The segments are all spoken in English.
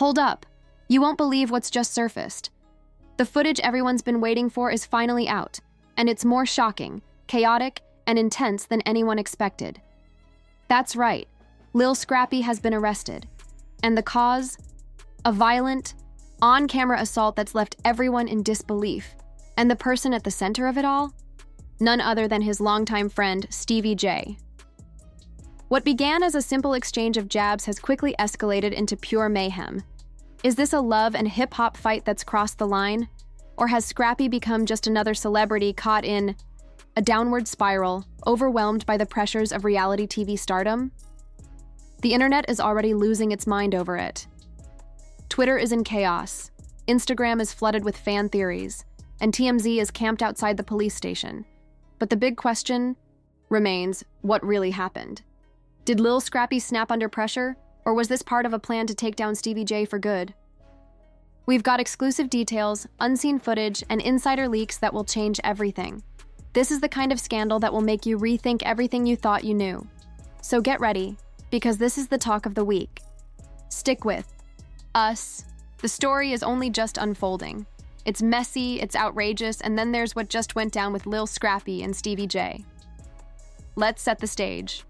Hold up. You won't believe what's just surfaced. The footage everyone's been waiting for is finally out, and it's more shocking, chaotic, and intense than anyone expected. That's right, Lil Scrappy has been arrested. And the cause? A violent, on-camera assault that's left everyone in disbelief. And the person at the center of it all? None other than his longtime friend, Stevie J. What began as a simple exchange of jabs has quickly escalated into pure mayhem. Is this a love and hip-hop fight that's crossed the line? Or has Scrappy become just another celebrity caught in a downward spiral, overwhelmed by the pressures of reality TV stardom? The internet is already losing its mind over it. Twitter is in chaos, Instagram is flooded with fan theories, and TMZ is camped outside the police station. But the big question remains, what really happened? Did Lil Scrappy snap under pressure, or was this part of a plan to take down Stevie J for good? We've got exclusive details, unseen footage, and insider leaks that will change everything. This is the kind of scandal that will make you rethink everything you thought you knew. So get ready, because this is the talk of the week. Stick with us. The story is only just unfolding. It's messy, it's outrageous, and then there's what just went down with Lil Scrappy and Stevie J. Let's set the stage.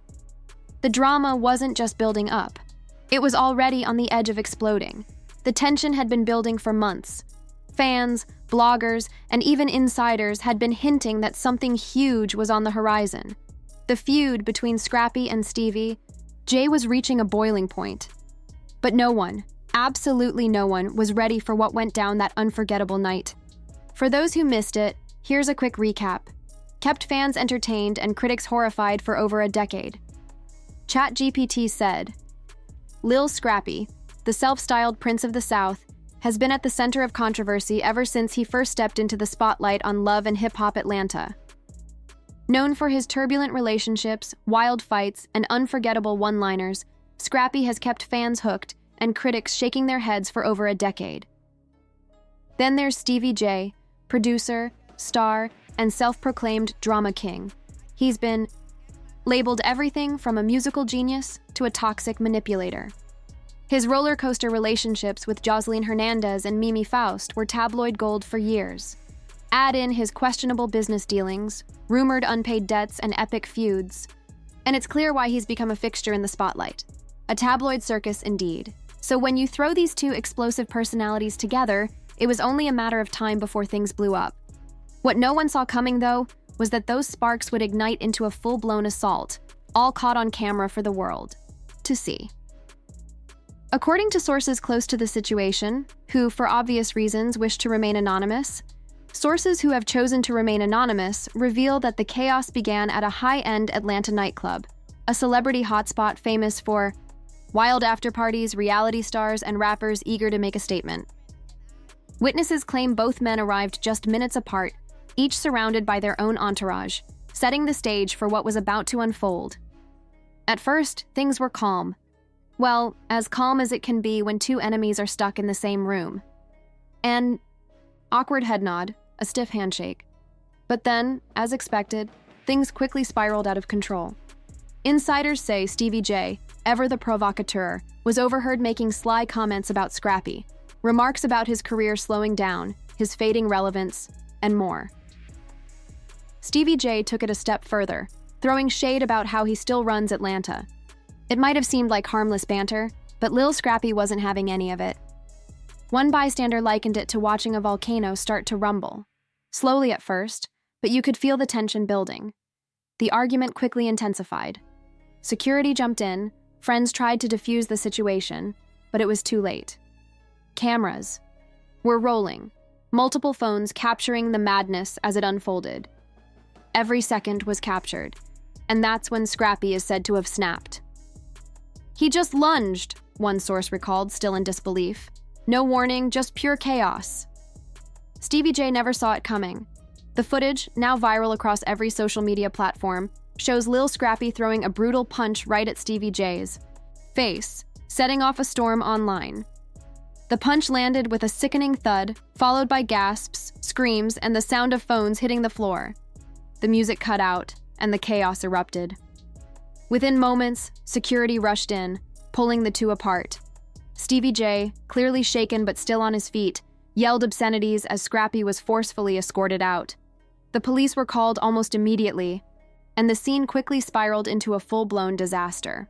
The drama wasn't just building up. It was already on the edge of exploding. The tension had been building for months. Fans, bloggers, and even insiders had been hinting that something huge was on the horizon. The feud between Scrappy and Stevie J was reaching a boiling point. But no one, absolutely no one, was ready for what went down that unforgettable night. For those who missed it, here's a quick recap. Kept fans entertained and critics horrified for over a decade. ChatGPT said, Lil Scrappy, the self-styled Prince of the South, has been at the center of controversy ever since he first stepped into the spotlight on Love and Hip Hop Atlanta. Known for his turbulent relationships, wild fights, and unforgettable one-liners, Scrappy has kept fans hooked and critics shaking their heads for over a decade. Then there's Stevie J, producer, star, and self-proclaimed drama king. He's been labeled everything from a musical genius to a toxic manipulator. His roller coaster relationships with Jocelyn Hernandez and Mimi Faust were tabloid gold for years. Add in his questionable business dealings, rumored unpaid debts, and epic feuds, and it's clear why he's become a fixture in the spotlight. A tabloid circus indeed. So when you throw these two explosive personalities together, it was only a matter of time before things blew up. What no one saw coming, though, was that those sparks would ignite into a full-blown assault, all caught on camera for the world to see. According to sources close to the situation, who, for obvious reasons, wish to remain anonymous, sources who have chosen to remain anonymous reveal that the chaos began at a high-end Atlanta nightclub, a celebrity hotspot famous for wild after-parties, reality stars, and rappers eager to make a statement. Witnesses claim both men arrived just minutes apart, each surrounded by their own entourage, setting the stage for what was about to unfold. At first, things were calm. Well, as calm as it can be when two enemies are stuck in the same room. An awkward head nod, a stiff handshake. But then, as expected, things quickly spiraled out of control. Insiders say Stevie J, ever the provocateur, was overheard making sly comments about Scrappy, remarks about his career slowing down, his fading relevance, and more. Stevie J took it a step further, throwing shade about how he still runs Atlanta. It might have seemed like harmless banter, but Lil Scrappy wasn't having any of it. One bystander likened it to watching a volcano start to rumble. Slowly at first, but you could feel the tension building. The argument quickly intensified. Security jumped in, friends tried to defuse the situation, but it was too late. Cameras were rolling, multiple phones capturing the madness as it unfolded. Every second was captured, and that's when Scrappy is said to have snapped. He just lunged, one source recalled, still in disbelief. No warning, just pure chaos. Stevie J never saw it coming. The footage, now viral across every social media platform, shows Lil Scrappy throwing a brutal punch right at Stevie J's face, setting off a storm online. The punch landed with a sickening thud, followed by gasps, screams, and the sound of phones hitting the floor. The music cut out, and the chaos erupted. Within moments, security rushed in, pulling the two apart. Stevie J, clearly shaken but still on his feet, yelled obscenities as Scrappy was forcefully escorted out. The police were called almost immediately, and the scene quickly spiraled into a full-blown disaster.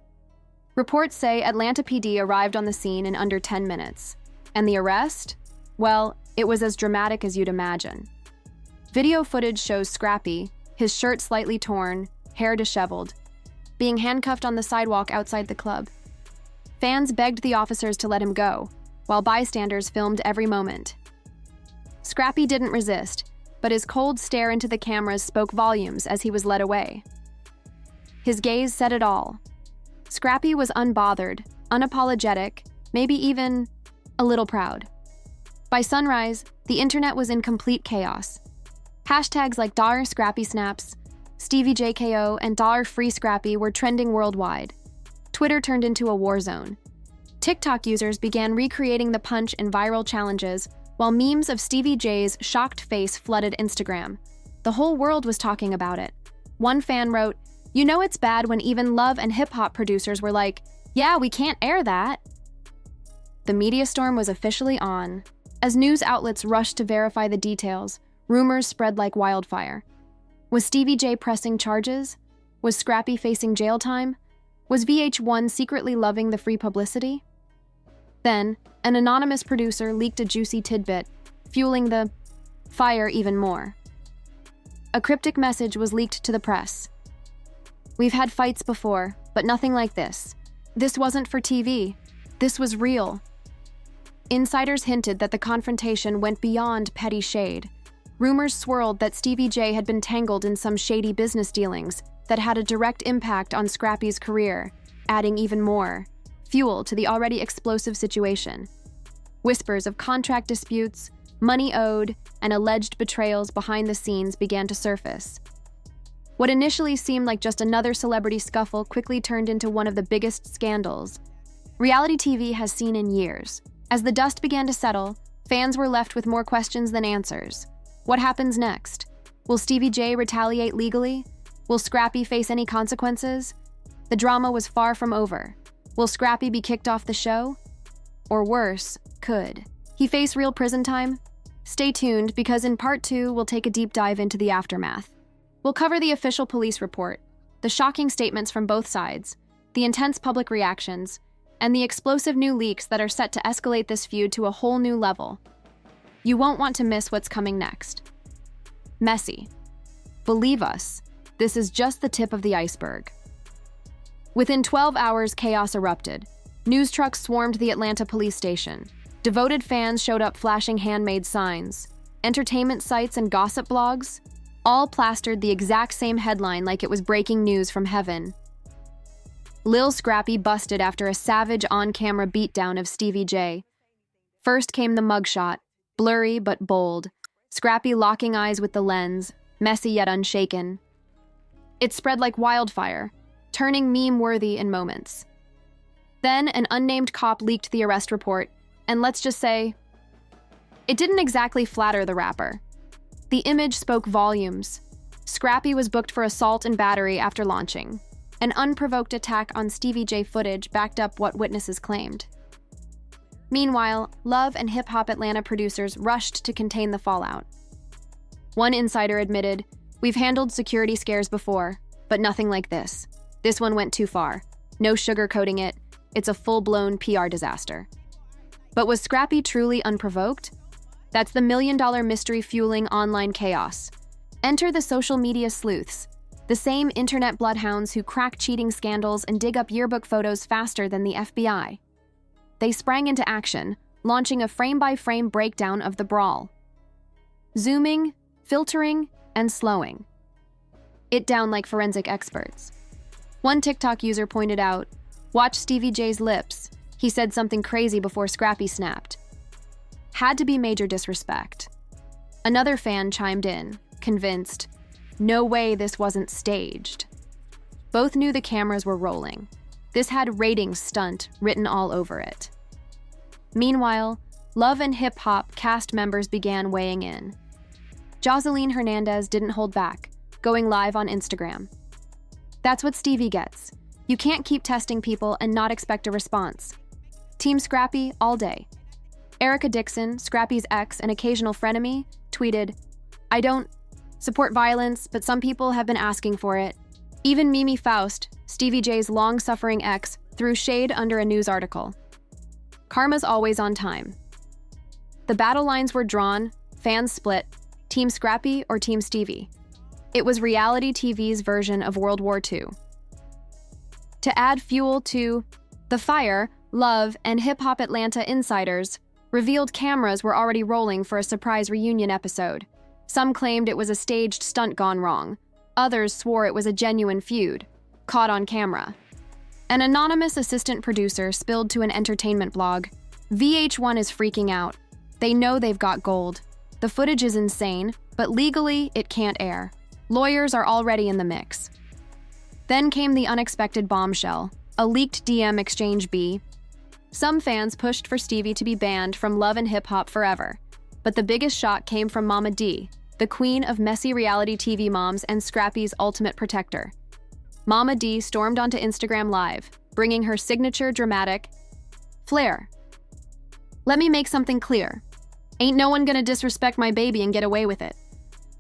Reports say Atlanta PD arrived on the scene in under 10 minutes. And the arrest? Well, it was as dramatic as you'd imagine. Video footage shows Scrappy, his shirt slightly torn, hair disheveled, being handcuffed on the sidewalk outside the club. Fans begged the officers to let him go, while bystanders filmed every moment. Scrappy didn't resist, but his cold stare into the cameras spoke volumes as he was led away. His gaze said it all. Scrappy was unbothered, unapologetic, maybe even a little proud. By sunrise, the internet was in complete chaos. Hashtags like $ScrappySnaps, StevieJKO, and $FreeScrappy were trending worldwide. Twitter turned into a war zone. TikTok users began recreating the punch in viral challenges, while memes of Stevie J's shocked face flooded Instagram. The whole world was talking about it. One fan wrote, "You know it's bad when even love and hip-hop producers were like, yeah, we can't air that." The media storm was officially on. As news outlets rushed to verify the details, rumors spread like wildfire. Was Stevie J pressing charges? Was Scrappy facing jail time? Was VH1 secretly loving the free publicity? Then, an anonymous producer leaked a juicy tidbit, fueling the fire even more. A cryptic message was leaked to the press. "We've had fights before, but nothing like this. This wasn't for TV. This was real." Insiders hinted that the confrontation went beyond petty shade. Rumors swirled that Stevie J had been tangled in some shady business dealings that had a direct impact on Scrappy's career, adding even more fuel to the already explosive situation. Whispers of contract disputes, money owed, and alleged betrayals behind the scenes began to surface. What initially seemed like just another celebrity scuffle quickly turned into one of the biggest scandals reality TV has seen in years. As the dust began to settle, fans were left with more questions than answers. What happens next? Will Stevie J retaliate legally? Will Scrappy face any consequences? The drama was far from over. Will Scrappy be kicked off the show? Or worse, could he face real prison time? Stay tuned, because in part 2, we'll take a deep dive into the aftermath. We'll cover the official police report, the shocking statements from both sides, the intense public reactions, and the explosive new leaks that are set to escalate this feud to a whole new level. You won't want to miss what's coming next. Messy. Believe us, this is just the tip of the iceberg. Within 12 hours, chaos erupted. News trucks swarmed the Atlanta police station. Devoted fans showed up flashing handmade signs. Entertainment sites and gossip blogs all plastered the exact same headline like it was breaking news from heaven. Lil Scrappy busted after a savage on-camera beatdown of Stevie J. First came the mugshot, blurry but bold, Scrappy locking eyes with the lens, messy yet unshaken. It spread like wildfire, turning meme-worthy in moments. Then an unnamed cop leaked the arrest report, and let's just say, it didn't exactly flatter the rapper. The image spoke volumes. Scrappy was booked for assault and battery after launching. An unprovoked attack on Stevie J footage backed up what witnesses claimed. Meanwhile, Love and hip-hop Atlanta producers rushed to contain the fallout. One insider admitted, "We've handled security scares before, but nothing like this. This one went too far. No sugarcoating it. It's a full-blown PR disaster." But was Scrappy truly unprovoked? That's the million-dollar mystery fueling online chaos. Enter the social media sleuths, the same internet bloodhounds who crack cheating scandals and dig up yearbook photos faster than the FBI. They sprang into action, launching a frame-by-frame breakdown of the brawl. Zooming, filtering, and slowing it down like forensic experts. One TikTok user pointed out, "Watch Stevie J's lips. He said something crazy before Scrappy snapped." Had to be major disrespect. Another fan chimed in, convinced, no way this wasn't staged. Both knew the cameras were rolling. This had ratings stunt written all over it. Meanwhile, Love and Hip Hop cast members began weighing in. Joseline Hernandez didn't hold back, going live on Instagram. "That's what Stevie gets. You can't keep testing people and not expect a response. Team Scrappy all day. Erica Dixon, Scrappy's ex and occasional frenemy, tweeted, "I don't support violence, but some people have been asking for it." Even Mimi Faust, Stevie J's long-suffering ex, threw shade under a news article. Karma's always on time. The battle lines were drawn, fans split, Team Scrappy or Team Stevie. It was reality TV's version of World War II. To add fuel to the fire, Love and Hip Hop Atlanta insiders revealed cameras were already rolling for a surprise reunion episode. Some claimed it was a staged stunt gone wrong. Others swore it was a genuine feud, caught on camera. An anonymous assistant producer spilled to an entertainment blog, "VH1 is freaking out. They know they've got gold. The footage is insane, but legally it can't air. Lawyers are already in the mix." Then came the unexpected bombshell, a leaked DM exchange B. Some fans pushed for Stevie to be banned from Love and Hip Hop forever, but the biggest shock came from Mama D, the queen of messy reality TV moms and Scrappy's ultimate protector. Mama D stormed onto Instagram Live, bringing her signature dramatic flair. "Let me make something clear. Ain't no one gonna disrespect my baby and get away with it.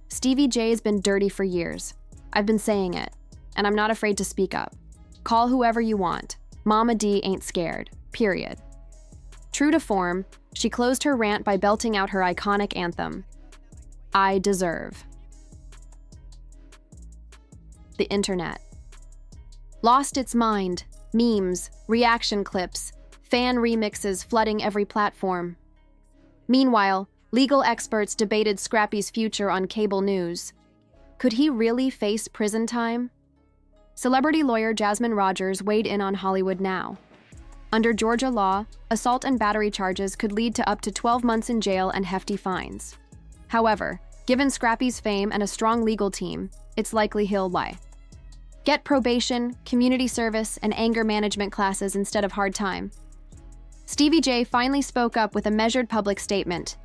Stevie J's been dirty for years. I've been saying it, and I'm not afraid to speak up. Call whoever you want. Mama D ain't scared. Period." True to form, she closed her rant by belting out her iconic anthem, "I Deserve." The internet lost its mind. Memes, reaction clips, fan remixes flooding every platform. Meanwhile, legal experts debated Scrappy's future on cable news. Could he really face prison time? Celebrity lawyer Jasmine Rogers weighed in on Hollywood Now. Under Georgia law, assault and battery charges could lead to up to 12 months in jail and hefty fines. However, given Scrappy's fame and a strong legal team, it's likely he'll lie. Get probation, community service, and anger management classes instead of hard time. Stevie J finally spoke up with a measured public statement.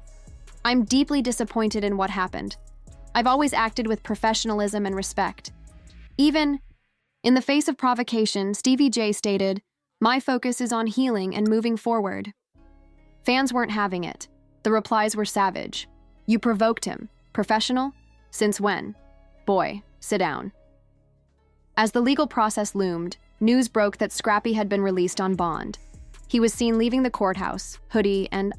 "I'm deeply disappointed in what happened. I've always acted with professionalism and respect." Even in the face of provocation, Stevie J stated, "My focus is on healing and moving forward." Fans weren't having it. The replies were savage. "You provoked him. Professional? Since when? Boy, sit down." As the legal process loomed, news broke that Scrappy had been released on bond. He was seen leaving the courthouse, hoodie and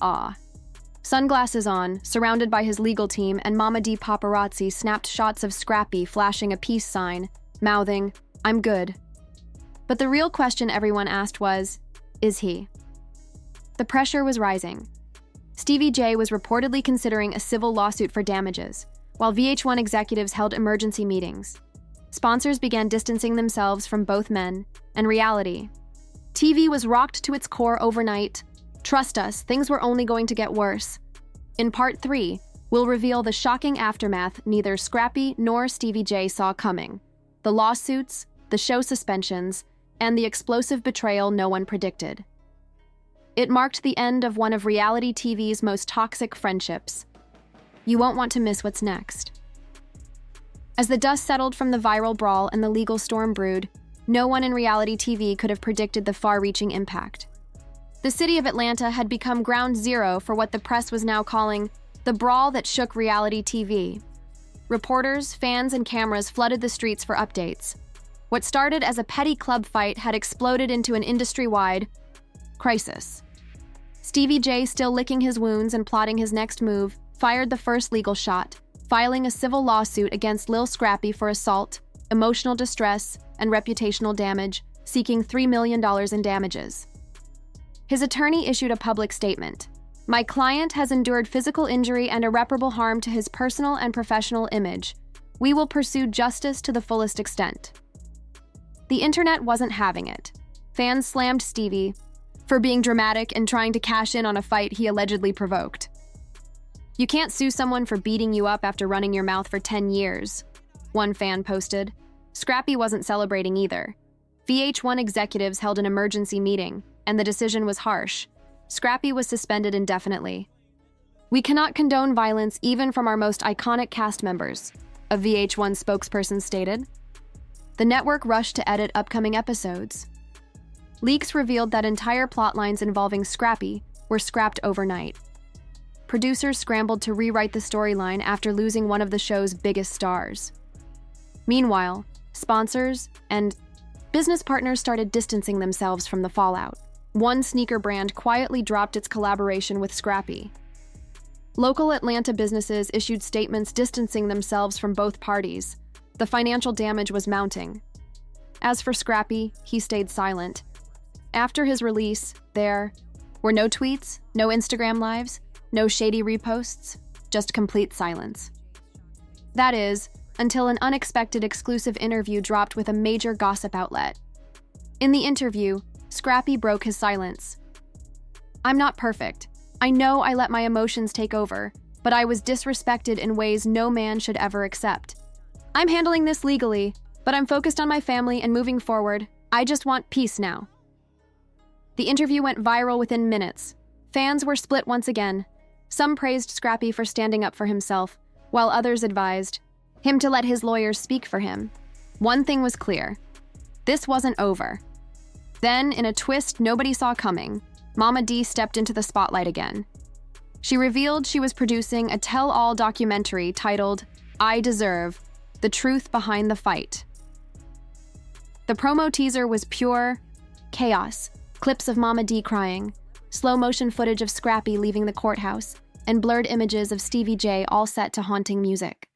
sunglasses on, surrounded by his legal team, and Mama D paparazzi snapped shots of Scrappy flashing a peace sign, mouthing, "I'm good." But the real question everyone asked was, is he? The pressure was rising. Stevie J was reportedly considering a civil lawsuit for damages, while VH1 executives held emergency meetings. Sponsors began distancing themselves from both men, and reality. TV was rocked to its core overnight. Trust us, things were only going to get worse. In Part 3, we'll reveal the shocking aftermath neither Scrappy nor Stevie J saw coming. The lawsuits, the show suspensions, and the explosive betrayal no one predicted. It marked the end of one of reality TV's most toxic friendships. You won't want to miss what's next. As the dust settled from the viral brawl and the legal storm brewed, no one in reality TV could have predicted the far-reaching impact. The city of Atlanta had become ground zero for what the press was now calling the brawl that shook reality TV. Reporters, fans, and cameras flooded the streets for updates. What started as a petty club fight had exploded into an industry-wide crisis. Stevie J, still licking his wounds and plotting his next move, fired the first legal shot, filing a civil lawsuit against Lil Scrappy for assault, emotional distress, and reputational damage, seeking $3 million in damages. His attorney issued a public statement. "My client has endured physical injury and irreparable harm to his personal and professional image. We will pursue justice to the fullest extent." The internet wasn't having it. Fans slammed Stevie for being dramatic and trying to cash in on a fight he allegedly provoked. "You can't sue someone for beating you up after running your mouth for 10 years, one fan posted. Scrappy wasn't celebrating either. VH1 executives held an emergency meeting, and the decision was harsh. Scrappy was suspended indefinitely. "We cannot condone violence even from our most iconic cast members," a VH1 spokesperson stated. The network rushed to edit upcoming episodes. Leaks revealed that entire plotlines involving Scrappy were scrapped overnight. Producers scrambled to rewrite the storyline after losing one of the show's biggest stars. Meanwhile, sponsors and business partners started distancing themselves from the fallout. One sneaker brand quietly dropped its collaboration with Scrappy. Local Atlanta businesses issued statements distancing themselves from both parties. The financial damage was mounting. As for Scrappy, he stayed silent. After his release, there were no tweets, no Instagram lives, no shady reposts, just complete silence. That is, until an unexpected exclusive interview dropped with a major gossip outlet. In the interview, Scrappy broke his silence. "I'm not perfect. I know I let my emotions take over, but I was disrespected in ways no man should ever accept. I'm handling this legally, but I'm focused on my family and moving forward. I just want peace now." The interview went viral within minutes. Fans were split once again. Some praised Scrappy for standing up for himself, while others advised him to let his lawyers speak for him. One thing was clear: this wasn't over. Then, in a twist nobody saw coming, Mama D stepped into the spotlight again. She revealed she was producing a tell-all documentary titled "I Deserve: The Truth Behind the Fight." The promo teaser was pure chaos: clips of Mama D crying, slow-motion footage of Scrappy leaving the courthouse, and blurred images of Stevie J all set to haunting music.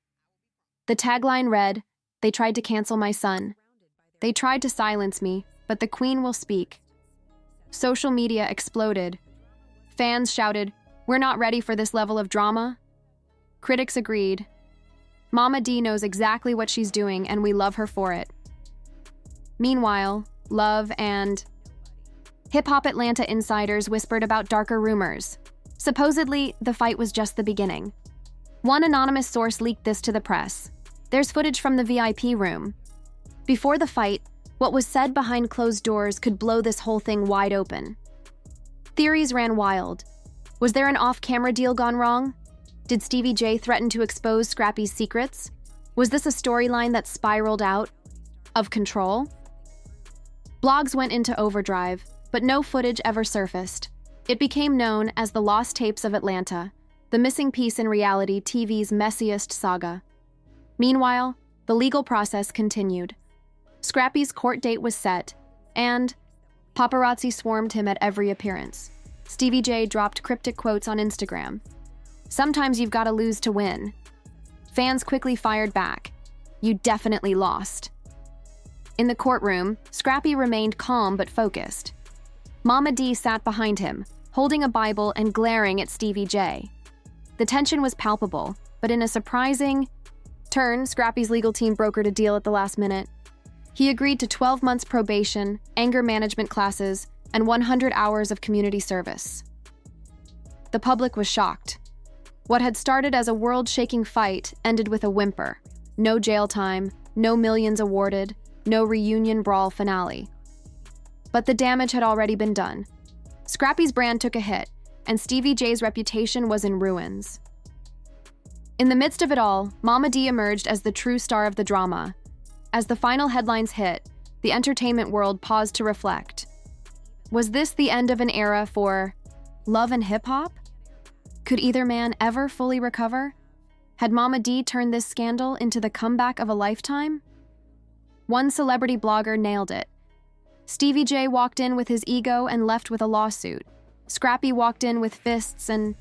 The tagline read, "They tried to cancel my son. They tried to silence me, but the Queen will speak." Social media exploded. Fans shouted, "We're not ready for this level of drama." Critics agreed. Mama D knows exactly what she's doing, and we love her for it. Meanwhile, Love and Hip-Hop Atlanta insiders whispered about darker rumors. Supposedly, the fight was just the beginning. One anonymous source leaked this to the press. There's footage from the VIP room. Before the fight, what was said behind closed doors could blow this whole thing wide open. Theories ran wild. Was there an off-camera deal gone wrong? Did Stevie J threaten to expose Scrappy's secrets? Was this a storyline that spiraled out of control? Blogs went into overdrive, but no footage ever surfaced. It became known as the Lost Tapes of Atlanta, the missing piece in reality TV's messiest saga. Meanwhile, the legal process continued. Scrappy's court date was set, and paparazzi swarmed him at every appearance. Stevie J dropped cryptic quotes on Instagram. "Sometimes you've got to lose to win." Fans quickly fired back. "You definitely lost." In the courtroom, Scrappy remained calm but focused. Mama D sat behind him, holding a Bible and glaring at Stevie J. The tension was palpable, but in a surprising turn, Scrappy's legal team brokered a deal at the last minute. He agreed to 12 months probation, anger management classes, and 100 hours of community service. The public was shocked. What had started as a world-shaking fight ended with a whimper. No jail time, no millions awarded, no reunion brawl finale. But the damage had already been done. Scrappy's brand took a hit, and Stevie J's reputation was in ruins. In the midst of it all, Mama D emerged as the true star of the drama. As the final headlines hit, the entertainment world paused to reflect. Was this the end of an era for love and hip-hop? Could either man ever fully recover? Had Mama D turned this scandal into the comeback of a lifetime? One celebrity blogger nailed it. Stevie J walked in with his ego and left with a lawsuit. Scrappy walked in with fists and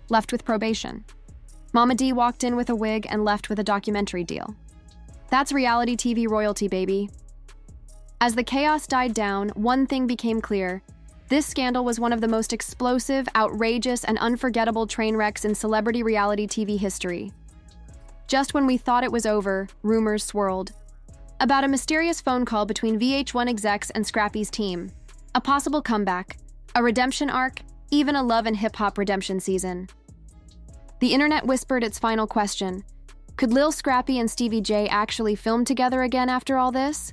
left with probation. Mama D walked in with a wig and left with a documentary deal. That's reality TV royalty, baby. As the chaos died down, one thing became clear. This scandal was one of the most explosive, outrageous, and unforgettable train wrecks in celebrity reality TV history. Just when we thought it was over, rumors swirled about a mysterious phone call between VH1 execs and Scrappy's team, a possible comeback, a redemption arc, even a love and hip-hop redemption season. The internet whispered its final question. Could Lil Scrappy and Stevie J actually film together again after all this?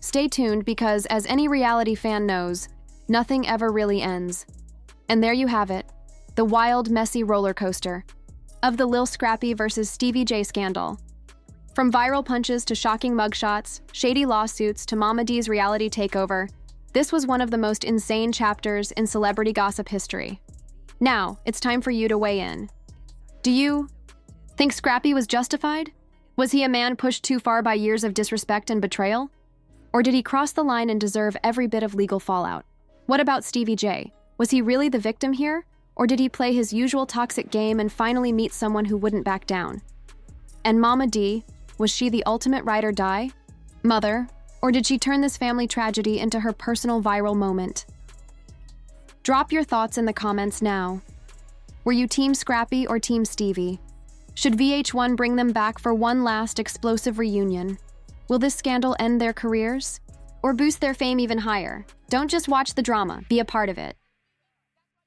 Stay tuned because, as any reality fan knows, nothing ever really ends. And there you have it, the wild, messy roller coaster of the Lil Scrappy versus Stevie J scandal. From viral punches to shocking mugshots, shady lawsuits to Mama D's reality takeover, This was one of the most insane chapters in celebrity gossip history. Now, it's time for you to weigh in. Do you think Scrappy was justified? Was he a man pushed too far by years of disrespect and betrayal? Or did he cross the line and deserve every bit of legal fallout? What about Stevie J? Was he really the victim here? Or did he play his usual toxic game and finally meet someone who wouldn't back down? And Mama D, was she the ultimate ride or die mother? Or did she turn this family tragedy into her personal viral moment? Drop your thoughts in the comments now. Were you Team Scrappy or Team Stevie? Should VH1 bring them back for one last explosive reunion? Will this scandal end their careers? Or boost their fame even higher? Don't just watch the drama, be a part of it.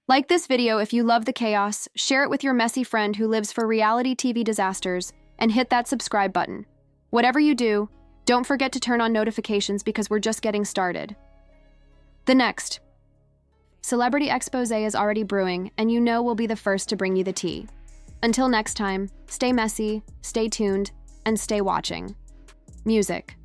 Like this video if you love the chaos, share it with your messy friend who lives for reality TV disasters, and hit that subscribe button. Whatever you do, don't forget to turn on notifications because we're just getting started. The next celebrity expose is already brewing, and you know we'll be the first to bring you the tea. Until next time, stay messy, stay tuned, and stay watching. Music.